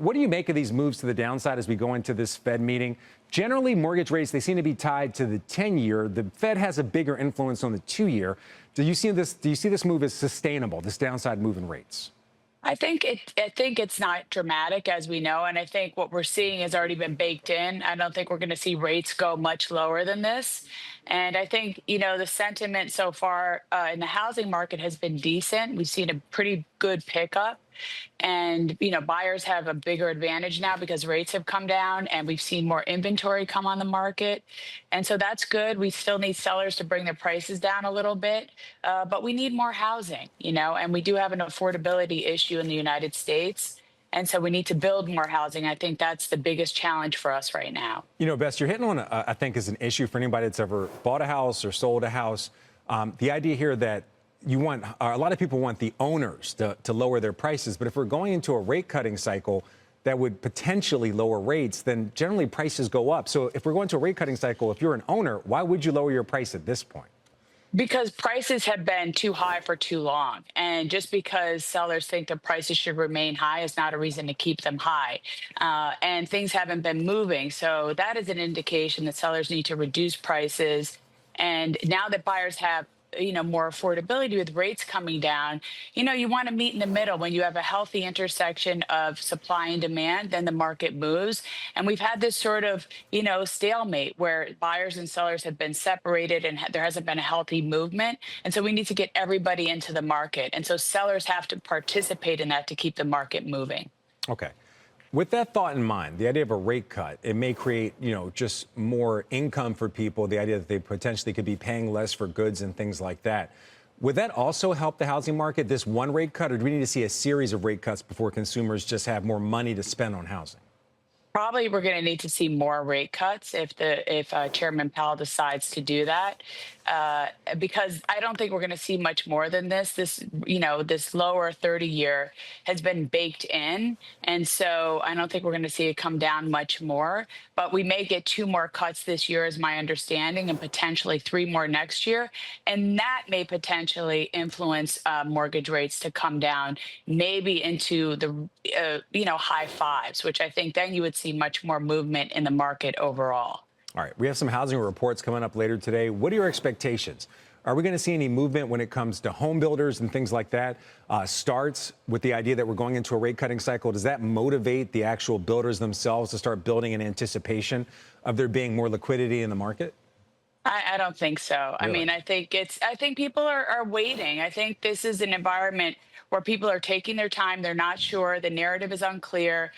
What do you make of these moves to the downside as we go into this Fed meeting? Generally, mortgage rates, they seem to be tied to the 10-year. The Fed has a bigger influence on the 2-year. Do you see this move as sustainable, this downside move in rates? I think it's not dramatic, as we know, and I think what we're seeing has already been baked in. I don't think we're going to see rates go much lower than this. And I think, the sentiment so far in the housing market has been decent. We've seen a pretty good pickup. And, buyers have a bigger advantage now because rates have come down and we've seen more inventory come on the market. And so that's good. We still need sellers to bring their prices down a little bit, but we need more housing, and we do have an affordability issue in the United States. And so we need to build more housing. I think that's the biggest challenge for us right now. Bess, you're hitting on, I think, is an issue for anybody that's ever bought a house or sold a house. The idea here that a lot of people want the owners to lower their prices. But if we're going into a rate cutting cycle that would potentially lower rates, then generally prices go up. So if we're going to a rate cutting cycle, if you're an owner, why would you lower your price at this point? Because prices have been too high for too long. And just because sellers think the prices should remain high is not a reason to keep them high. And things haven't been moving. So that is an indication that sellers need to reduce prices. And now that buyers have more affordability with rates coming down, you want to meet in the middle. When you have a healthy intersection of supply and demand, then the market moves. And we've had this sort of stalemate where buyers and sellers have been separated and there hasn't been a healthy movement. And so we need to get everybody into the market, and so sellers have to participate in that to keep the market moving. Okay. With that thought in mind, the idea of a rate cut, it may create, just more income for people, the idea that they potentially could be paying less for goods and things like that. Would that also help the housing market, this one rate cut, or do we need to see a series of rate cuts before consumers just have more money to spend on housing? Probably we're going to need to see more rate cuts if Chairman Powell decides to do that, because I don't think we're going to see much more than this. This lower 30-year has been baked in, and so I don't think we're going to see it come down much more. But we may get 2 more cuts this year, is my understanding, and potentially 3 more next year, and that may potentially influence mortgage rates to come down, maybe into the high fives, which I think then you would see much more movement in the market overall. All right, we have some housing reports coming up later today. What are your expectations? Are we going to see any movement when it comes to home builders and things like that? Starts with the idea that we're going into a rate cutting cycle. Does that motivate the actual builders themselves to start building in anticipation of there being more liquidity in the market? I don't think so. I Really? mean, I think people are waiting. I think this is an environment where people are taking their time. They're not sure. The narrative is unclear.